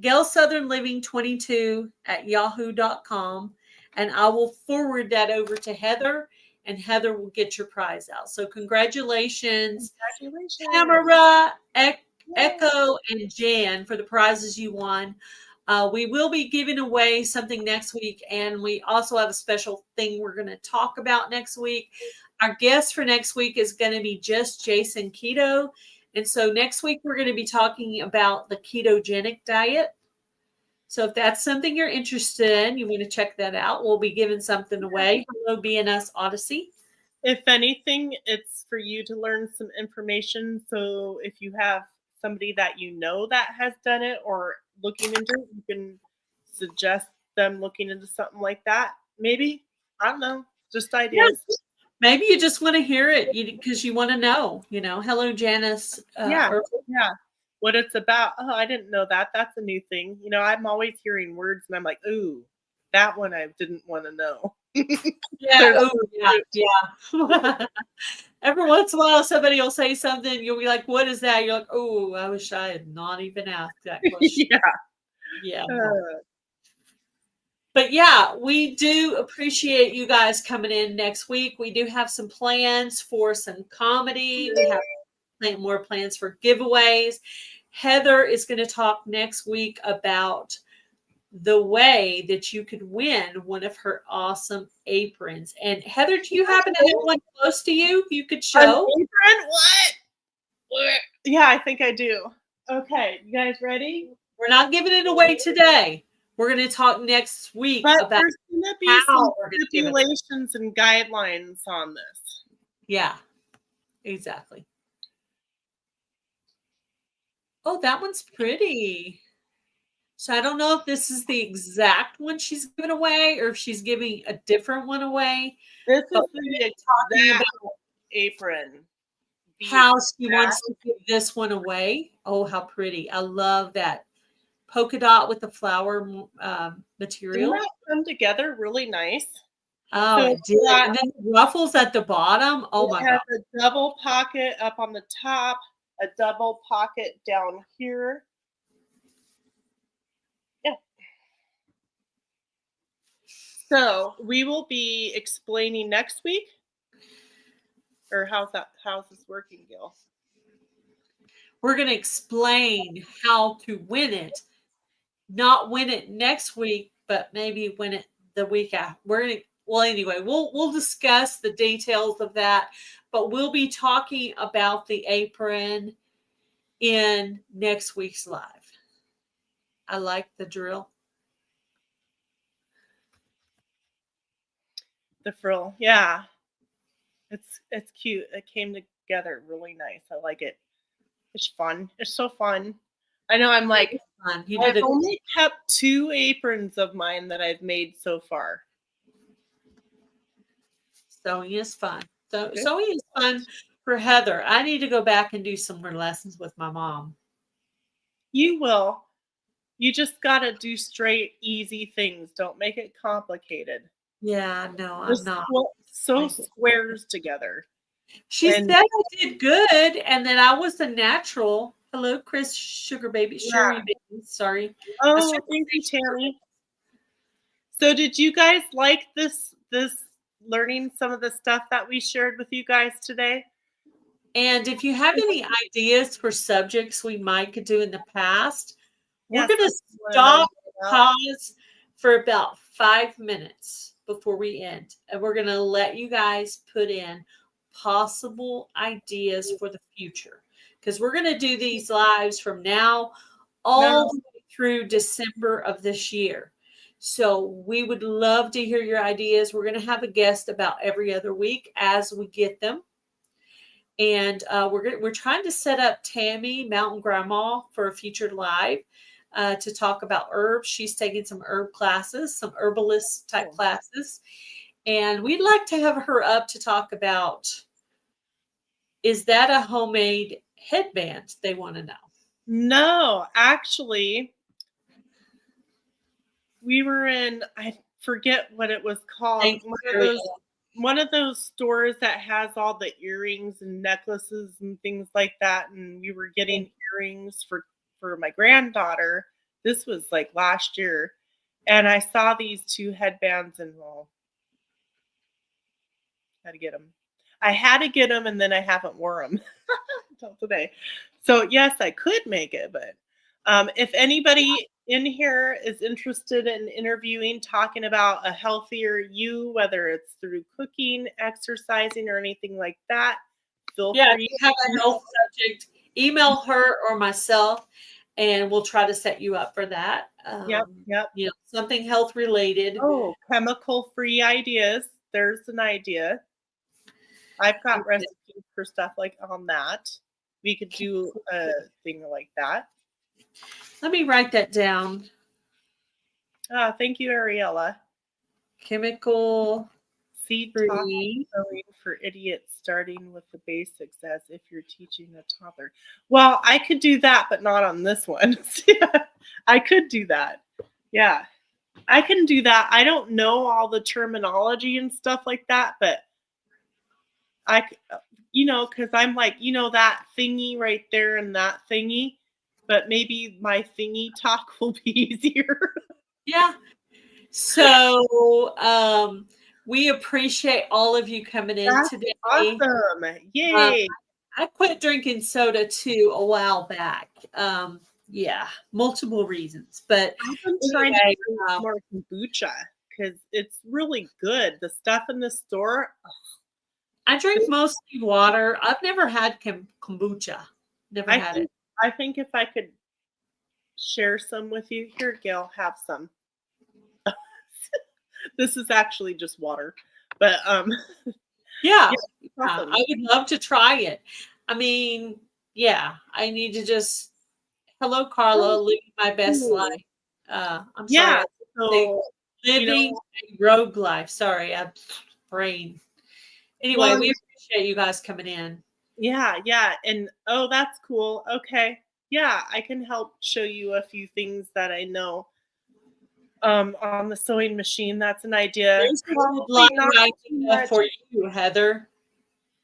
GailSouthernLiving22@yahoo.com, and I will forward that over to Heather, and Heather will get your prize out. So congratulations, Congratulations. Tamara, Echo, and Jan for the prizes you won. We will be giving away something next week, and we also have a special thing we're going to talk about next week. Our guest for next week is going to be just Jason Keto. And so next week, we're going to be talking about the ketogenic diet. So if that's something you're interested in, you want to check that out. We'll be giving something away. Hello, BNS Odyssey. If anything, it's for you to learn some information. So if you have somebody that you know that has done it or looking into it, you can suggest them looking into something like that. Maybe. I don't know. Just ideas. Yes. Maybe you just want to hear it because you want to know, hello, Janice. Yeah. What it's about. Oh, I didn't know that. That's a new thing. I'm always hearing words and I'm like, ooh, that one I didn't want to know. Yeah. Oh, yeah. Every once in a while, somebody will say something. You'll be like, what is that? You're like, oh, I wish I had not even asked that question. Yeah. But yeah, we do appreciate you guys coming in next week. We do have some plans for some comedy. We have more plans for giveaways. Heather is going to talk next week about the way that you could win one of her awesome aprons. And Heather, do you happen to have one close to you could show? An apron? What? Yeah, I think I do. Okay, you guys ready? We're not giving it away today. We're going to talk next week about there's going to be some stipulations and guidelines on this. Yeah, exactly. Oh, that one's pretty. So I don't know if this is the exact one she's giving away or if she's giving a different one away. This is the exact apron. How she wants to give this one away. Oh, how pretty. I love that polka dot with the flower material. Didn't that come together really nice? Oh, so it did. And then the ruffles at the bottom. Oh, my God. It has a double pocket up on the top, a double pocket down here. Yeah. So we will be explaining next week. Or how's this working, Gil? We're going to explain how to win it. Not win it next week, but maybe win it the week after. Anyway, we'll discuss the details of that, but we'll be talking about the apron in next week's live. I like the drill. The frill, yeah. It's cute. It came together really nice. I like it. It's fun. It's so fun. I know I'm like, I've only kept 2 aprons of mine that I've made so far. Sewing is fun. Sewing is fun for Heather. I need to go back and do some more lessons with my mom. You will. You just got to do straight, easy things. Don't make it complicated. Yeah, no, I'm not. Sew squares together. She said I did good and that I was a natural. Hello, Chris Sugar Baby. Sherry Baby. Sorry. Oh, thank you, Tammy. So did you guys like this learning some of the stuff that we shared with you guys today? And if you have any ideas for subjects we might could do in the past, we're Yes, going to stop, pause for about 5 minutes before we end. And we're going to let you guys put in possible ideas for the future. Because we're going to do these lives from now all the way through December of this year. So we would love to hear your ideas. We're going to have a guest about every other week as we get them. And we're trying to set up Tammy, Mountain Grandma, for a future live to talk about herbs. She's taking some herb classes, some herbalist type classes. And we'd like to have her up to talk about, is that a homemade headband? They want to know. No, actually, we were in, I forget what it was called. One of those stores that has all the earrings and necklaces and things like that. And we were getting earrings for my granddaughter. This was like last year. And I saw these 2 headbands and had to get them. I had to get them and then I haven't worn them until today. So yes, I could make it, but if anybody in here is interested in interviewing, talking about a healthier you, whether it's through cooking, exercising, or anything like that, feel free. If you have a health subject, email her or myself, and we'll try to set you up for that. Yep. You know, something health related. Oh, chemical-free ideas. There's an idea. I've got recipes for stuff like on that. We could do a thing like that. Let me write that down. Thank you, Ariella. Chemical seed free sewing for idiots, starting with the basics as if you're teaching a toddler. Well, I could do that, but not on this one. I could do that. Yeah, I can do that. I don't know all the terminology and stuff like that, but because I'm like, that thingy right there and that thingy, but maybe my thingy talk will be easier. Yeah. So we appreciate all of you coming in today. Awesome. Yay. I quit drinking soda too a while back. Yeah, multiple reasons. But I've been trying to drink more kombucha because it's really good. The stuff in the store. I drink mostly water. I've never had kombucha. Never had it. I think if I could share some with you. Here, Gail, have some. This is actually just water. But yeah, awesome. I would love to try it. I mean, yeah, I need to just hello, Carla, living my best life. I'm sorry. So, living a rogue life. Sorry, I'm brain. Anyway, we appreciate you guys coming in. Yeah. And that's cool. Okay. Yeah, I can help show you a few things that I know. On the sewing machine, that's an idea. There's a good live idea for you, Heather.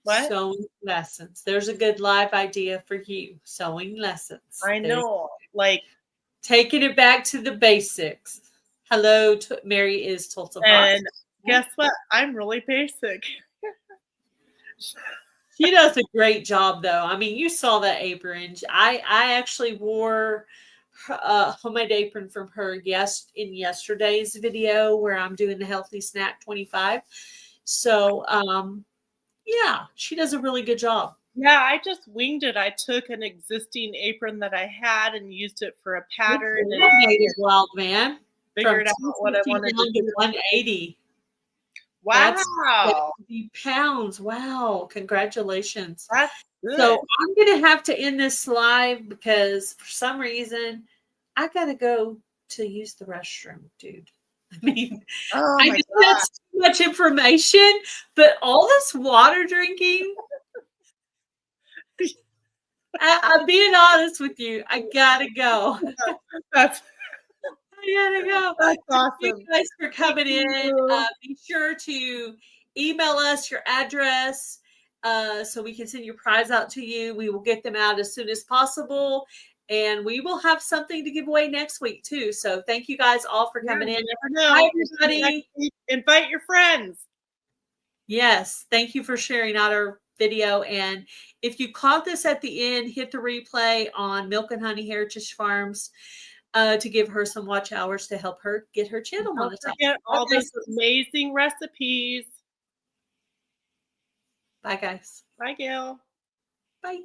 What? Sewing lessons. There's a good live idea for you. Sewing lessons. I know. Like taking it back to the basics. Hello, Mary is Tulsa Fox. And guess what? I'm really basic. She does a great job, though. I mean, you saw that apron. I actually wore a homemade apron from her in yesterday's video where I'm doing the healthy snack 25. So, yeah, she does a really good job. Yeah, I just winged it. I took an existing apron that I had and used it for a pattern. Wild man. Figured out what I wanted to do. 180. Wow. That's 50 pounds. Wow. Congratulations. That's good. So I'm going to have to end this live because for some reason I got to go to use the restroom, dude. I mean, I just had too much information, but all this water drinking, I'm being honest with you. I got to go. I gotta go. That's awesome. Thank you guys for coming in. Be sure to email us your address so we can send your prize out to you. We will get them out as soon as possible. And we will have something to give away next week, too. So thank you guys all for coming in. Bye, everybody. Invite your friends. Yes, thank you for sharing out our video. And if you caught this at the end, hit the replay on Milk and Honey Heritage Farms to give her some watch hours to help her get her channel Don't monetized. forget all Okay. those amazing recipes. Bye, guys. Bye, Gail. Bye.